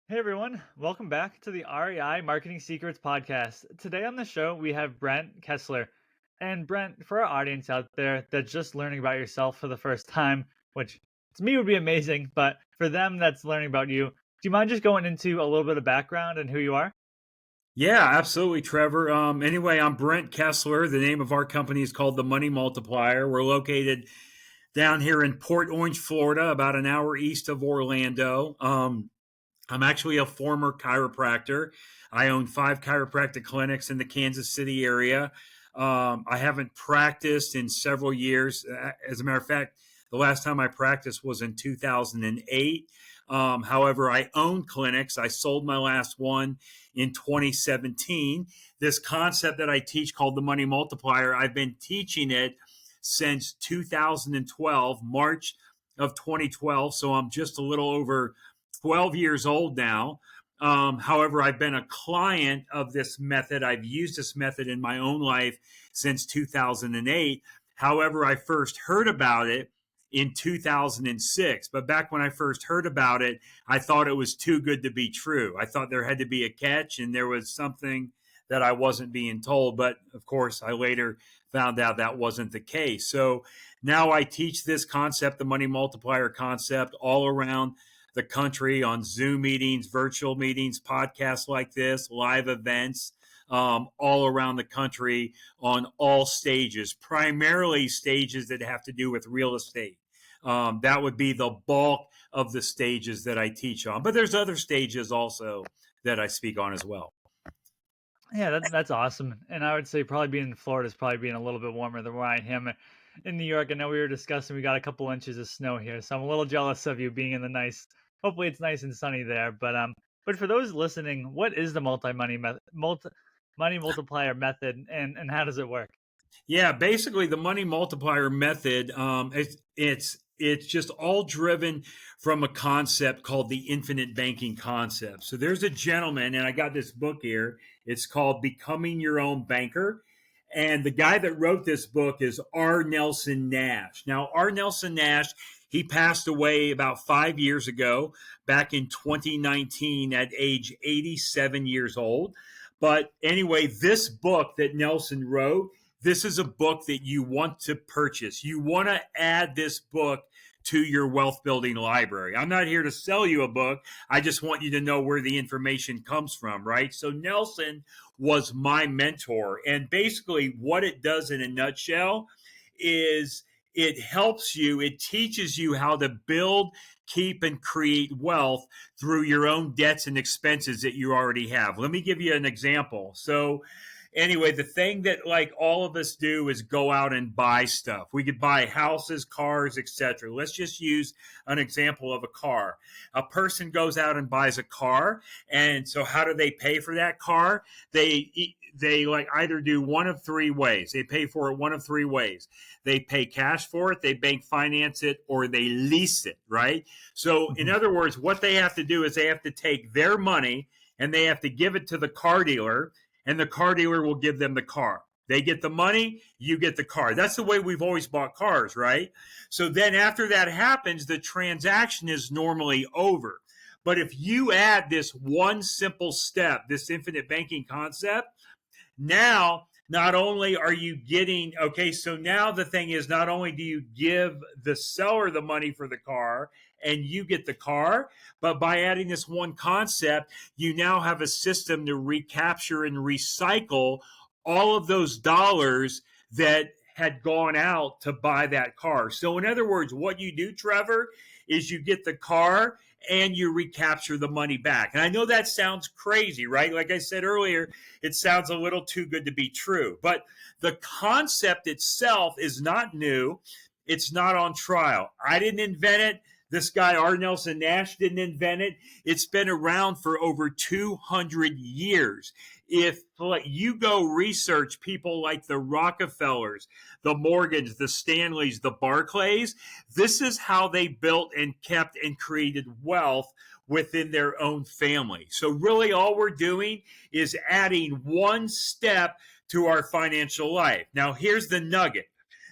Hey everyone, welcome back to the REI Marketing Secrets podcast. Today on the show, we have Brent Kessler. And Brent, for our audience out there that's just learning about yourself for the first time, which to me would be amazing, but for them that's learning about you, do you mind just going into a little bit of background and who you are? Yeah, absolutely, Trevor. Anyway, I'm Brent Kessler. The name of our company is called the Money Multiplier. We're located down here in Port Orange, Florida, about an hour east of Orlando. I'm actually a former chiropractor. I own 5 chiropractic clinics in the Kansas City area. I haven't practiced in several years. As a matter of fact, the last time I practiced was in 2008. However, I own clinics. I sold my last one in 2017. This concept that I teach called the Money Multiplier, I've been teaching it since 2012, March of 2012. So I'm just a little over 12 years old now. However, I've been a client of this method. I've used this method in my own life since 2008. However, I first heard about it in 2006. But back when I first heard about it, I thought it was too good to be true. I thought there had to be a catch and there was something that I wasn't being told. But of course, I later found out that wasn't the case. So now I teach this concept, the money multiplier concept, all around the country on Zoom meetings, virtual meetings, podcasts like this, live events, all around the country on all stages, primarily stages that have to do with real estate. That would be the bulk of the stages that I teach on. But there's other stages also that I speak on as well. Yeah, that's awesome. And I would say probably being in Florida is probably being a little bit warmer than where I am in New York. I know we were discussing we got a couple inches of snow here, so I'm a little jealous of you being in the nice. Hopefully, it's nice and sunny there. But for those listening, what is the money multiplier method, and how does it work? Yeah, basically the money multiplier method, it's just all driven from a concept called the infinite banking concept. So there's a gentleman, and I got this book here. It's called Becoming Your Own Banker. And the guy that wrote this book is R. Nelson Nash. Now, R. Nelson Nash, he passed away about 5 years ago, back in 2019 at age 87 years old. But anyway, this book that Nelson wrote, this is a book that you want to purchase. You want to add this book to your wealth building library. I'm not here to sell you a book. I just want you to know where the information comes from, right? So Nelson was my mentor. And basically what it does in a nutshell is it helps you, it teaches you how to build, keep, and create wealth through your own debts and expenses that you already have. Let me give you an example. So anyway, the thing that like all of us do is go out and buy stuff. We could buy houses, cars, etc. Let's just use an example of a car. A person goes out and buys a car, and so how do they pay for that car? They like either do one of three ways. They pay for it one of three ways. They pay cash for it, they bank finance it, or they lease it, right? So in other words, what they have to do is they have to take their money and they have to give it to the car dealer, and the car dealer will give them the car. They get the money, you get the car. That's the way we've always bought cars, right? So then after that happens, the transaction is normally over. But if you add this one simple step, this infinite banking concept, now not only are you getting, okay, so now the thing is not only do you give the seller the money for the car and you get the car, but by adding this one concept, you now have a system to recapture and recycle all of those dollars that had gone out to buy that car. So in other words, what you do, Trevor, is you get the car and you recapture the money back. And I know that sounds crazy, right? Like I said earlier, it sounds a little too good to be true. But the concept itself is not new. It's not on trial. I didn't invent it. This guy, R. Nelson Nash, didn't invent it. It's been around for over 200 years. If you go research people like the Rockefellers, the Morgans, the Stanleys, the Barclays, this is how they built and kept and created wealth within their own family. So really all we're doing is adding one step to our financial life. Now here's the nugget.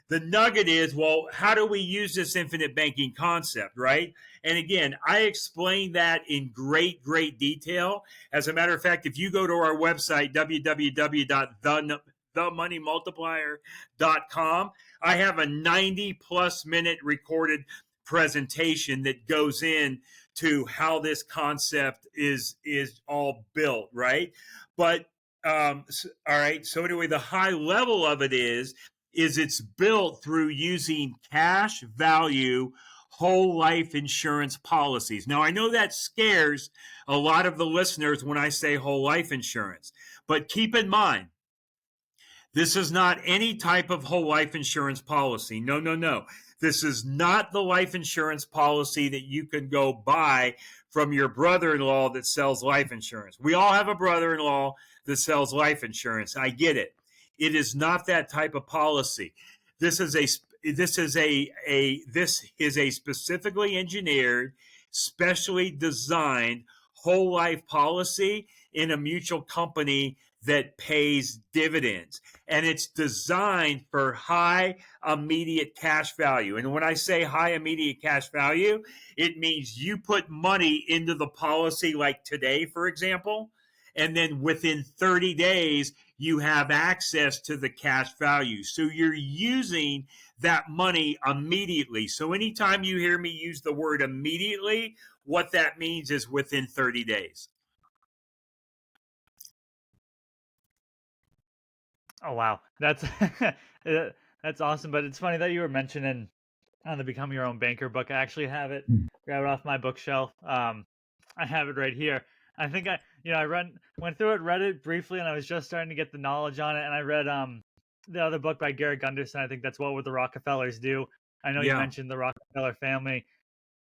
The nugget is, well, how do we use this infinite banking concept, right? And again, I explain that in great, great detail. As a matter of fact, if you go to our website, www.themoneymultiplier.com, I have a 90 plus minute recorded presentation that goes in to how this concept is all built, right? But all right. So anyway, the high level of it is it's built through using cash value whole life insurance policies. Now, I know that scares a lot of the listeners when I say whole life insurance, but keep in mind, this is not any type of whole life insurance policy. No, no, no. This is not the life insurance policy that you can go buy from your brother-in-law that sells life insurance. We all have a brother-in-law that sells life insurance. I get it. It is not that type of policy. This is a specifically engineered, specially designed whole life policy in a mutual company that pays dividends. And it's designed for high immediate cash value. And when I say high immediate cash value, it means you put money into the policy like today, for example, and then within 30 days, you have access to the cash value. So you're using that money immediately. So anytime you hear me use the word immediately, what that means is within 30 days. Oh wow, that's that's awesome. But it's funny that you were mentioning on the Become Your Own Banker book. I actually have it, grab it off my bookshelf. I have it right here. I think I went through it, read it briefly, and I was just starting to get the knowledge on it. And I read the other book by Garrett Gunderson. I think that's What Would the Rockefellers Do. I know you mentioned the Rockefeller family,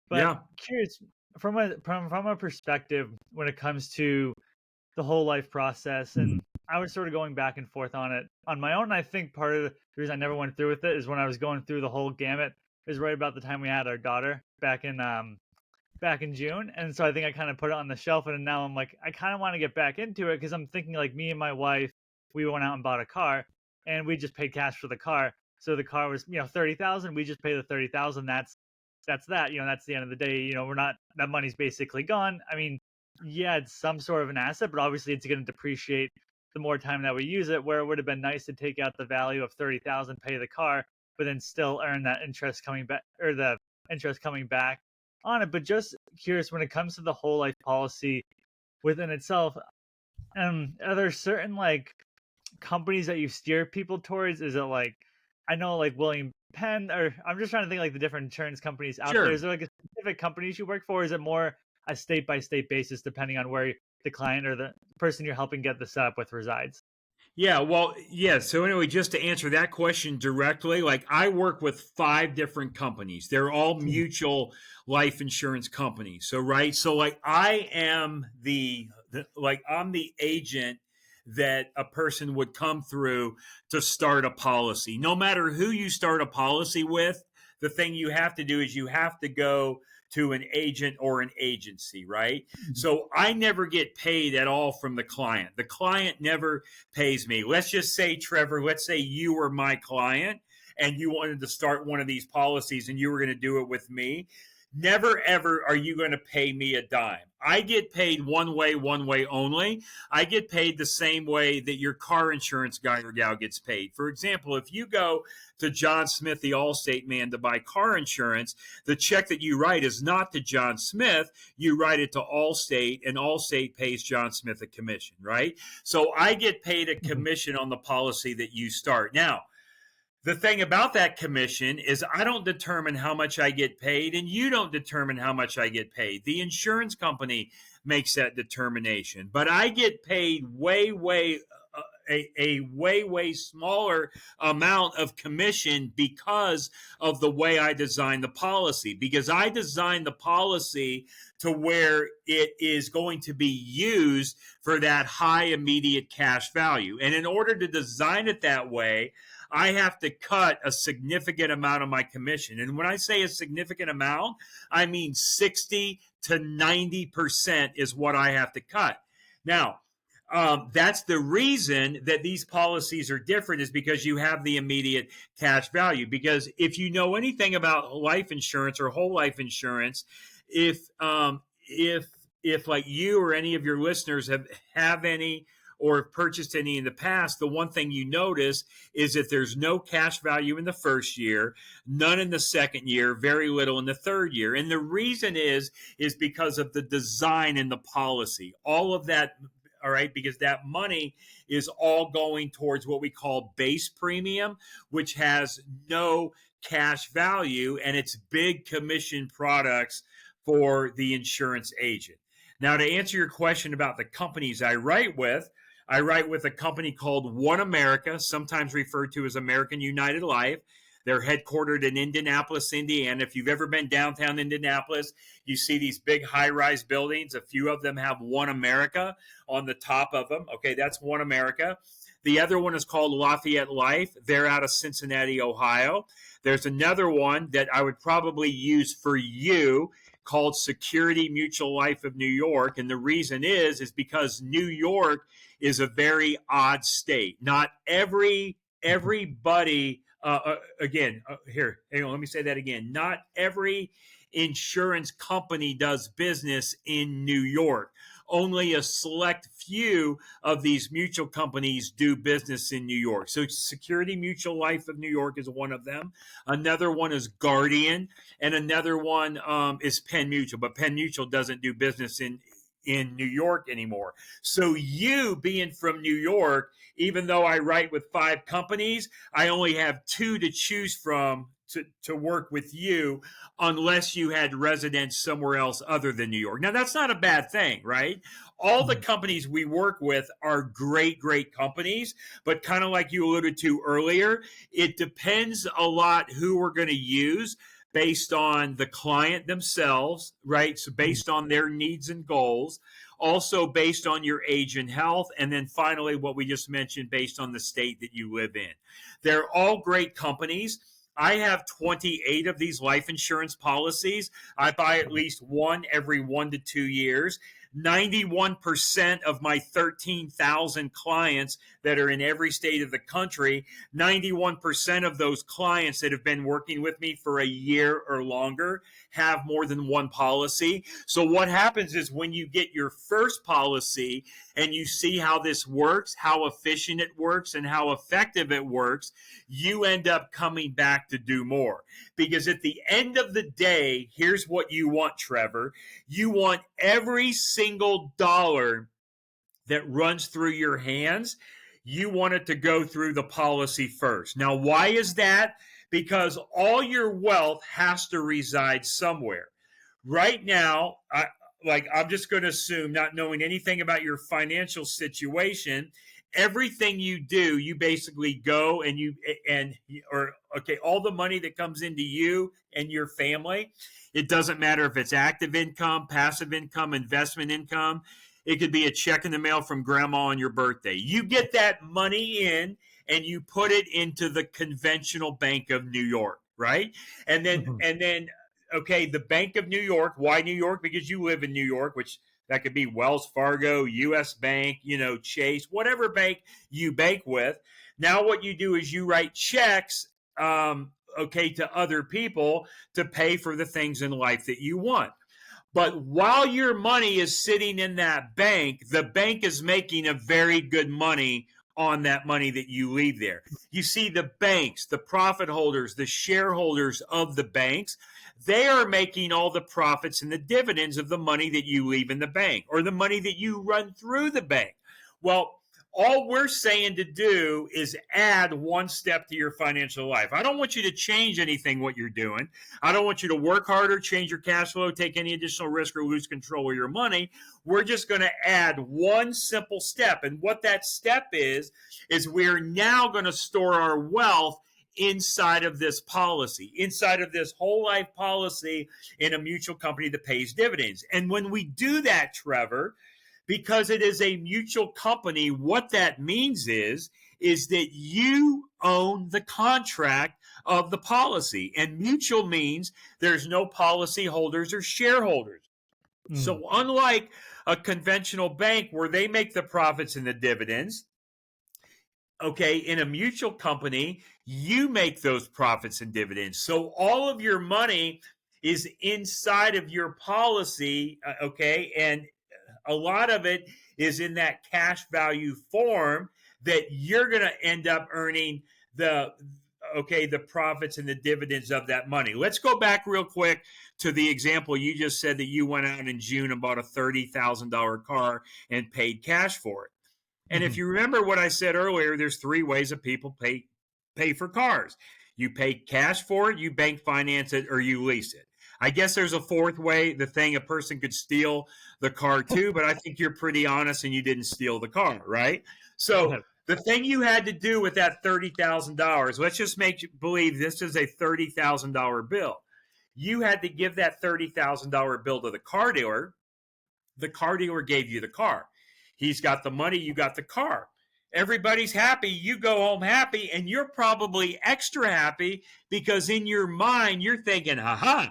but curious from a perspective when it comes to the whole life process, and I was sort of going back and forth on it on my own. I think part of the reason I never went through with it is when I was going through the whole gamut is right about the time we had our daughter back in June. And so I think I kind of put it on the shelf, and now I'm like, I kind of want to get back into it because I'm thinking like me and my wife, we went out and bought a car and we just paid cash for the car. So the car was, $30,000. We just pay the $30,000. That's that, that's the end of the day. We're not, that money's basically gone. I mean, yeah, it's some sort of an asset, but obviously it's going to depreciate the more time that we use it, where it would have been nice to take out the value of 30,000, pay the car, but then still earn that interest coming back, or the interest coming back on it. But just curious, when it comes to the whole life policy within itself, are there certain like companies that you steer people towards? Is it like, I know like William Penn, or I'm just trying to think like the different insurance companies out there. Is there like a specific companies you work for? Or is it more a state by state basis depending on where the client or the person you're helping get the setup with resides? Yeah, well, yeah. So anyway, just to answer that question directly, like I work with 5 different companies. They're all mutual life insurance companies. So right, so like I am I'm the agent that a person would come through to start a policy. No matter who you start a policy with, the thing you have to do is you have to go to an agent or an agency, right? So I never get paid at all from the client. The client never pays me. Let's just say, Trevor, let's say you were my client and you wanted to start one of these policies and you were going to do it with me. Never, ever are you going to pay me a dime. I get paid one way only. I get paid the same way that your car insurance guy or gal gets paid. For example, if you go to John Smith, the Allstate man, to buy car insurance, the check that you write is not to John Smith. You write it to Allstate, and Allstate pays John Smith a commission, right? So I get paid a commission on the policy that you start. Now, the thing about that commission is I don't determine how much I get paid, and you don't determine how much I get paid. The insurance company makes that determination, but I get paid a way smaller amount of commission because of the way I designed the policy, because I designed the policy to where it is going to be used for that high immediate cash value. And in order to design it that way, I have to cut a significant amount of my commission. And when I say a significant amount, I mean 60 to 90% is what I have to cut. Now, that's the reason that these policies are different, is because you have the immediate cash value. Because if you know anything about life insurance or whole life insurance, if like you or any of your listeners have any or have purchased any in the past, the one thing you notice is that there's no cash value in the first year, none in the second year, very little in the third year. And the reason is because of the design and the policy. All of that, all right, because that money is all going towards what we call base premium, which has no cash value, and it's big commission products for the insurance agent. Now, to answer your question about the companies I write with a company called One America, sometimes referred to as American United Life. They're headquartered in Indianapolis, Indiana. If you've ever been downtown Indianapolis, you see these big high-rise buildings. A few of them have One America on the top of them. Okay, that's One America. The other one is called Lafayette Life. They're out of Cincinnati, Ohio. There's another one that I would probably use for you called Security Mutual Life of New York. And the reason is because New York is a very odd state. Not everybody, here, hang on, let me say that again. Not every insurance company does business in New York. Only a select few of these mutual companies do business in New York. So Security Mutual Life of New York is one of them. Another one is Guardian, and another one is Penn Mutual. But Penn Mutual doesn't do business in New York anymore. So you being from New York, even though I write with 5 companies, I only have 2 to choose from to work with you, unless you had residence somewhere else other than New York. Now, that's not a bad thing, right? All the companies we work with are great, great companies, but kind of like you alluded to earlier, it depends a lot who we're going to use based on the client themselves, right? So based on their needs and goals, also based on your age and health, and then finally, what we just mentioned, based on the state that you live in. They're all great companies. I have 28 of these life insurance policies. I buy at least one every 1 to 2 years. 91% of my 13,000 clients that are in every state of the country, 91% of those clients that have been working with me for a year or longer have more than one policy. So what happens is when you get your first policy and you see how this works, how efficient it works, and how effective it works, you end up coming back to do more. Because at the end of the day, here's what you want, Trevor. You want every single dollar that runs through your hands, you want it to go through the policy first. Now, why is that? Because all your wealth has to reside somewhere. Right now, I'm just going to assume, not knowing anything about your financial situation, everything you do, you basically go all the money that comes into you and your family, it doesn't matter if it's active income, passive income, investment income. It could be a check in the mail from grandma on your birthday. You get that money in and you put it into the conventional Bank of New York, right? And then, okay, the Bank of New York. Why New York? Because you live in New York, which that could be Wells Fargo, U.S. Bank, Chase, whatever bank you bank with. Now what you do is you write checks, to other people to pay for the things in life that you want. But while your money is sitting in that bank, the bank is making a very good money on that money that you leave there. You see, the banks, the profit holders, the shareholders of the banks, they are making all the profits and the dividends of the money that you leave in the bank or the money that you run through the bank. Well, all we're saying to do is add one step to your financial life. I don't want you to change anything what you're doing. I don't want you to work harder, change your cash flow, take any additional risk, or lose control of your money. We're just going to add one simple step. And what that step is we're now going to store our wealth inside of this policy, inside of this whole life policy in a mutual company that pays dividends. And when we do that, Trevor, because it is a mutual company, what that means is that you own the contract of the policy. And mutual means there's no policy holders or shareholders. So unlike a conventional bank where they make the profits and the dividends, okay, in a mutual company, you make those profits and dividends. So all of your money is inside of your policy, okay? And a lot of it is in that cash value form that you're going to end up earning the the profits and the dividends of that money. Let's go back real quick to the example you just said that you went out in June and bought a $30,000 car and paid cash for it. And if Mhm. you remember what I said earlier, there's three ways that people pay for cars. You pay cash for it, you bank finance it, or you lease it. I guess there's a fourth way, the thing a person could steal the car too, but I think you're pretty honest and you didn't steal the car, right? So the thing you had to do with that $30,000, let's just make you believe this is a $30,000 bill. You had to give that $30,000 bill to the car dealer. The car dealer gave you the car. He's got the money, you got the car. Everybody's happy, you go home happy, and you're probably extra happy because in your mind, you're thinking, haha,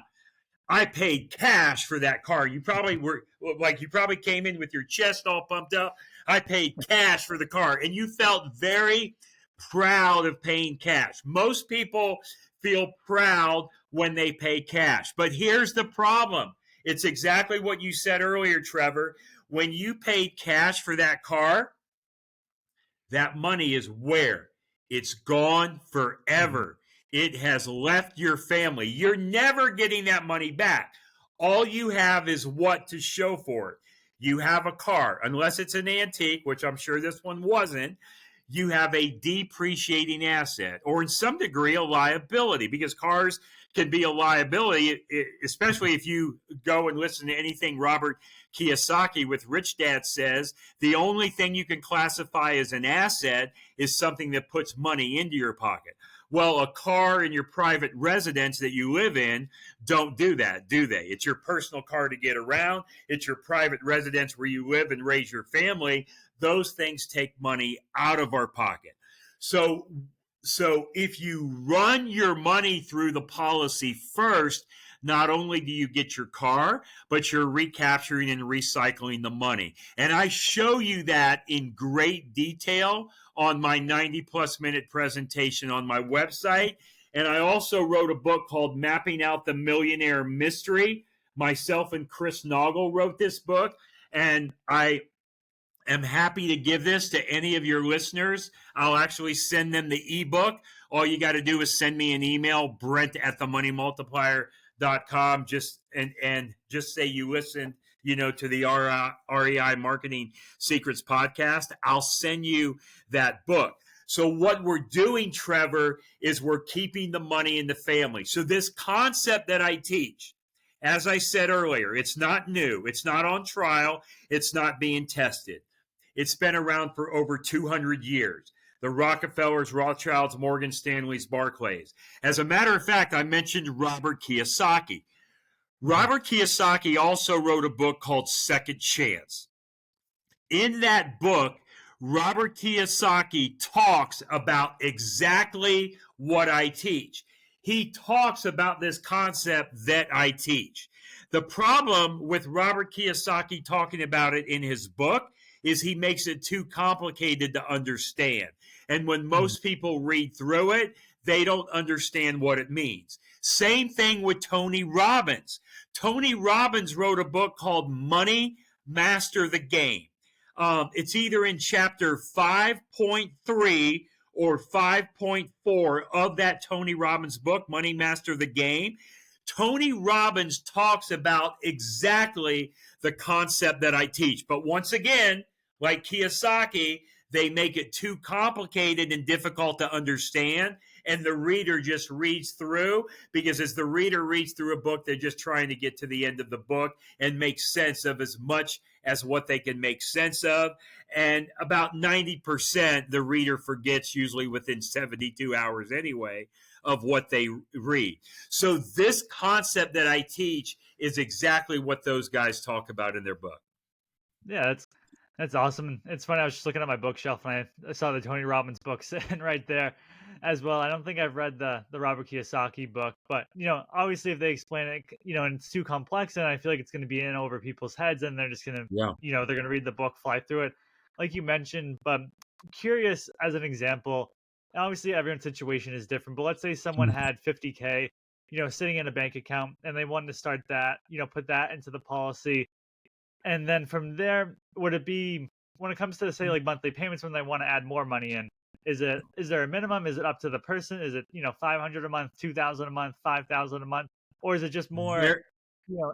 I paid cash for that car. You probably were like, you probably came in with your chest all pumped up. I paid cash for the car. And you felt very proud of paying cash. Most people feel proud when they pay cash. But here's the problem. It's exactly what you said earlier, Trevor. When you paid cash for that car, that money is where? It's gone forever. It has left your family. You're never getting that money back. All you have is what to show for it. You have a car, unless it's an antique, which I'm sure this one wasn't. You have a depreciating asset, or in some degree, a liability, because cars can be a liability, especially if you go and listen to anything Robert Kiyosaki with Rich Dad says. The only thing you can classify as an asset is something that puts money into your pocket. Well, a car in your private residence that you live in don't do that, do they? It's your personal car to get around. It's your private residence where you live and raise your family. Those things take money out of our pocket. So if you run your money through the policy first, not only do you get your car, but you're recapturing and recycling the money. And I show you that in great detail on my 90 plus minute presentation on my website. And I also wrote a book called Mapping Out the Millionaire Mystery. Myself and Chris Noggle wrote this book. And I am happy to give this to any of your listeners. I'll actually send them the ebook. All you got to do is send me an email, Brent at themoneymultiplier.com. Just say you listened, to the REI Marketing Secrets podcast. I'll send you that book. So what we're doing, Trevor, is we're keeping the money in the family. So this concept that I teach, as I said earlier, it's not new. It's not on trial. It's not being tested. It's been around for over 200 years. The Rockefellers, Rothschilds, Morgan Stanleys, Barclays. As a matter of fact, I mentioned Robert Kiyosaki. Robert Kiyosaki also wrote a book called Second Chance. In that book, Robert Kiyosaki talks about exactly what I teach. He talks about this concept that I teach. The problem with Robert Kiyosaki talking about it in his book is he makes it too complicated to understand. And when most people read through it, they don't understand what it means. Same thing with Tony Robbins. Tony Robbins wrote a book called Money Master the Game. It's either in chapter 5.3 or 5.4 of that Tony Robbins book, Money Master the Game. Tony Robbins talks about exactly the concept that I teach. But once again, like Kiyosaki, they make it too complicated and difficult to understand. And the reader just reads through, because as the reader reads through a book, they're just trying to get to the end of the book and make sense of as much as what they can make sense of. And about 90% the reader forgets, usually within 72 hours anyway, of what they read. So this concept that I teach is exactly what those guys talk about in their book. Yeah, that's awesome. It's funny. I was just looking at my bookshelf and I saw the Tony Robbins book sitting right there as well. I don't think I've read the Robert Kiyosaki book, but obviously if they explain it, and it's too complex, and I feel like it's going to be in over people's heads, and they're just going to, they're going to read the book, fly through it, like you mentioned. But curious, as an example, obviously everyone's situation is different, but let's say someone had 50K sitting in a bank account and they wanted to start that, put that into the policy. And then from there, would it be when it comes to say like monthly payments when they want to add more money in? Is there a minimum? Is it up to the person? Is it 500 a month, 2,000 a month, 5,000 a month, or is it just more Very,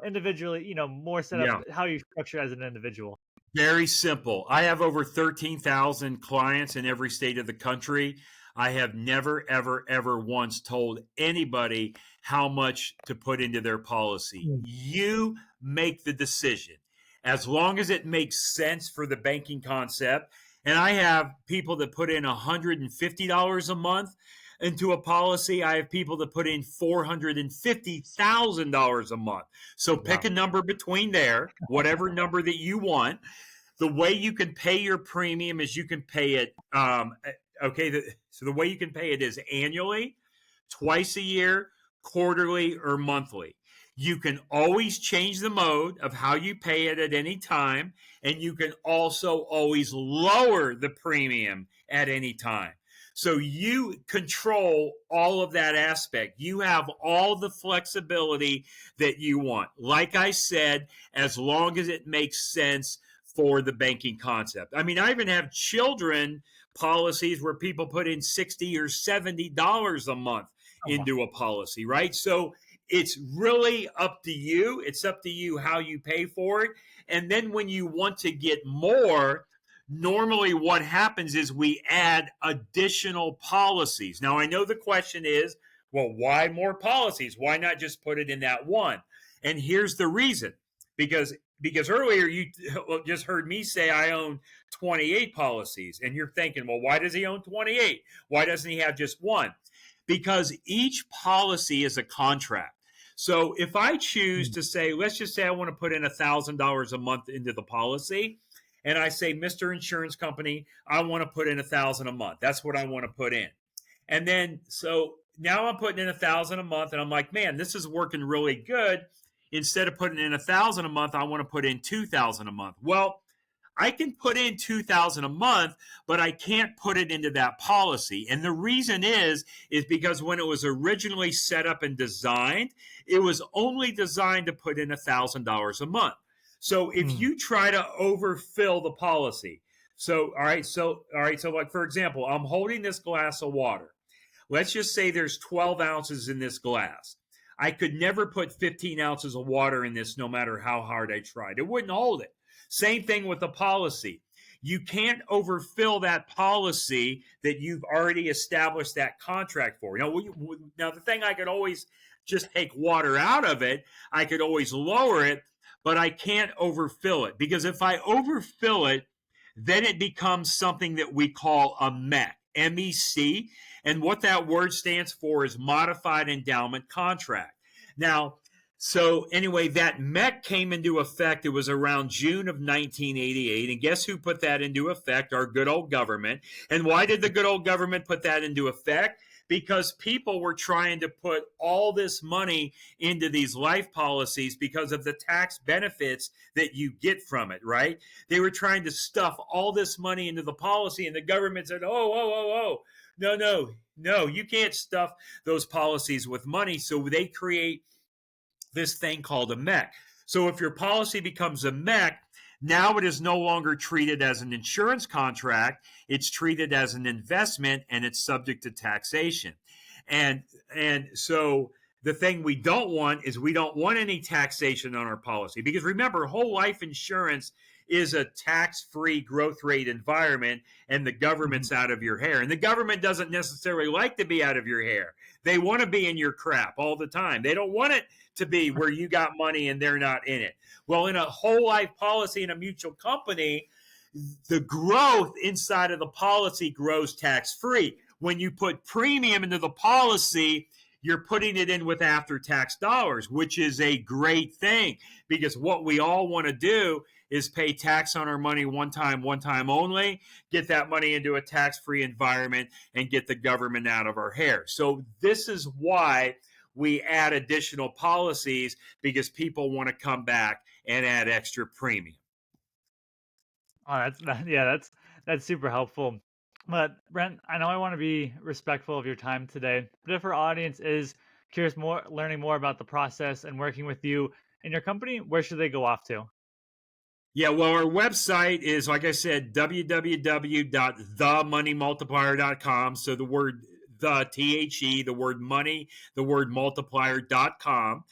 individually? More set up yeah. how you structure as an individual. Very simple. I have over 13,000 clients in every state of the country. I have never, ever, ever once told anybody how much to put into their policy. Mm. You make the decision as long as it makes sense for the banking concept. And I have people that put in $150 a month into a policy. I have people that put in $450,000 a month. So pick Wow. a number between there, whatever number that you want. The way you can pay your premium is you can pay it. So the way you can pay it is annually, twice a year, quarterly, or monthly. You can always change the mode of how you pay it at any time, and you can also always lower the premium at any time. So you control all of that aspect. You have all the flexibility that you want. Like I said, as long as it makes sense for the banking concept. I mean, I even have children policies where people put in $60 or $70 a month Oh, wow. into a policy, right? So it's really up to you. It's up to you how you pay for it. And then when you want to get more, normally what happens is we add additional policies. Now, I know the question is, well, why more policies? Why not just put it in that one? And here's the reason. Because earlier you just heard me say I own 28 policies, and you're thinking, well, why does he own 28? Why doesn't he have just one? Because each policy is a contract. So if I choose Mm. to say, let's just say I want to put in $1,000 a month into the policy, and I say, Mr. Insurance Company, I want to put in 1,000 a month. That's what I want to put in. And then so now I'm putting in 1,000 a month, and I'm like, man, this is working really good. Instead of putting in 1,000 a month, I want to put in 2,000 a month. Well, I can put in 2,000 a month, but I can't put it into that policy. And the reason is because when it was originally set up and designed, it was only designed to put in $1,000 a month. So if Mm. you try to overfill the policy, so like for example, I'm holding this glass of water. Let's just say there's 12 ounces in this glass. I could never put 15 ounces of water in this no matter how hard I tried. It wouldn't hold it. Same thing with the policy. You can't overfill that policy that you've already established that contract for. Now the thing I could always just take water out of it, I could always lower it, but I can't overfill it because if I overfill it, then it becomes something that we call a MEC. And what that word stands for is Modified Endowment Contract. Now, so anyway, that MEC came into effect. It was around June of 1988. And guess who put that into effect? Our good old government. And why did the good old government put that into effect? Because people were trying to put all this money into these life policies because of the tax benefits that you get from it, right? They were trying to stuff all this money into the policy, and the government said, oh, no, you can't stuff those policies with money. So they create this thing called a MEC. So if your policy becomes a MEC, now it is no longer treated as an insurance contract. It's treated as an investment, and it's subject to taxation. And so the thing we don't want is we don't want any taxation on our policy because remember, whole life insurance is a tax-free growth rate environment, and the Mhm. government's out of your hair. And the government doesn't necessarily like to be out of your hair. They want to be in your crap all the time. They don't want it to be where you got money and they're not in it. Well, in a whole life policy in a mutual company, the growth inside of the policy grows tax free. When you put premium into the policy, you're putting it in with after tax dollars, which is a great thing because what we all want to do is pay tax on our money one time only, get that money into a tax free environment, and get the government out of our hair. So, this is why we add additional policies because people want to come back and add extra premium. Oh, yeah, that's super helpful. But Brent, I know I want to be respectful of your time today, but if our audience is curious more, learning more about the process and working with you and your company, where should they go off to? Yeah, well, our website is, like I said, www.themoneymultiplier.com. So the word the, THE, the word money, the word multiplier.com.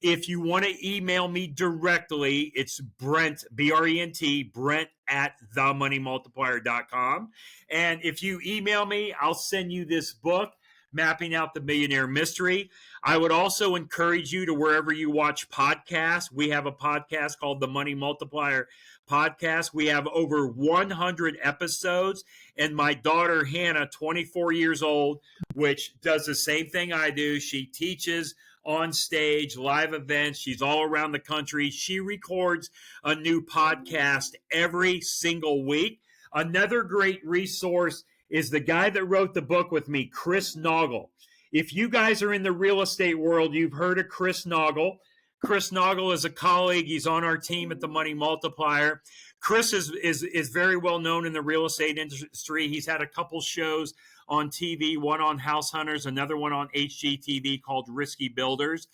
If you want to email me directly, it's Brent, B-R-E-N-T, Brent at themoneymultiplier.com. And if you email me, I'll send you this book, Mapping Out the Millionaire Mystery. I would also encourage you to wherever you watch podcasts. We have a podcast called the Money Multiplier Podcast. We have over 100 episodes. And my daughter, Hannah, 24 years old, which does the same thing I do. She teaches on stage, live events. She's all around the country. She records a new podcast every single week. Another great resource is the guy that wrote the book with me, Chris Naugle. If you guys are in the real estate world, you've heard of Chris Naugle. Chris Naugle is a colleague. He's on our team at the Money Multiplier. Chris is very well known in the real estate industry. He's had a couple shows on TV, one on House Hunters, another one on HGTV called Risky Builders.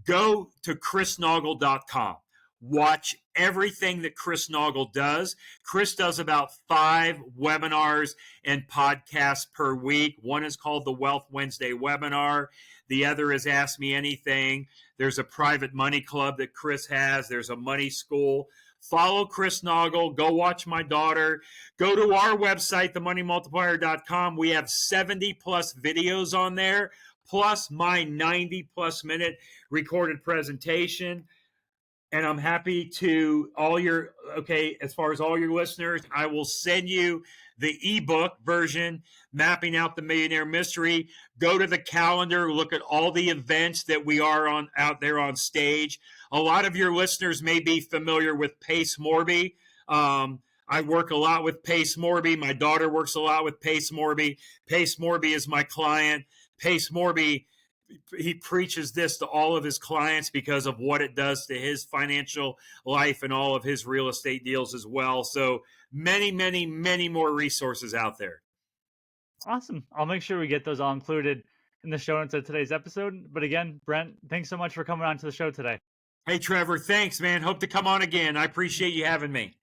Go to chrisnaugle.com. Watch everything that Chris Naugle does. Chris does about 5 webinars and podcasts per week. One is called the Wealth Wednesday webinar. The other is Ask Me Anything. There's a private money club that Chris has. There's a money school. Follow Chris Naugle. Go watch my daughter. Go to our website, themoneymultiplier.com. We have 70 plus videos on there, plus my 90 plus minute recorded presentation. And I'm happy to as far as all your listeners, I will send you the ebook version, Mapping Out the Millionaire Mystery. Go to the calendar, look at all the events that we are on out there on stage. A lot of your listeners may be familiar with Pace Morby. I work a lot with Pace Morby. My daughter works a lot with Pace Morby. Pace Morby is my client. Pace Morby, he preaches this to all of his clients because of what it does to his financial life and all of his real estate deals as well. So many, many, many more resources out there. Awesome. I'll make sure we get those all included in the show notes of today's episode. But again, Brent, thanks so much for coming on to the show today. Hey, Trevor, thanks, man. Hope to come on again. I appreciate you having me.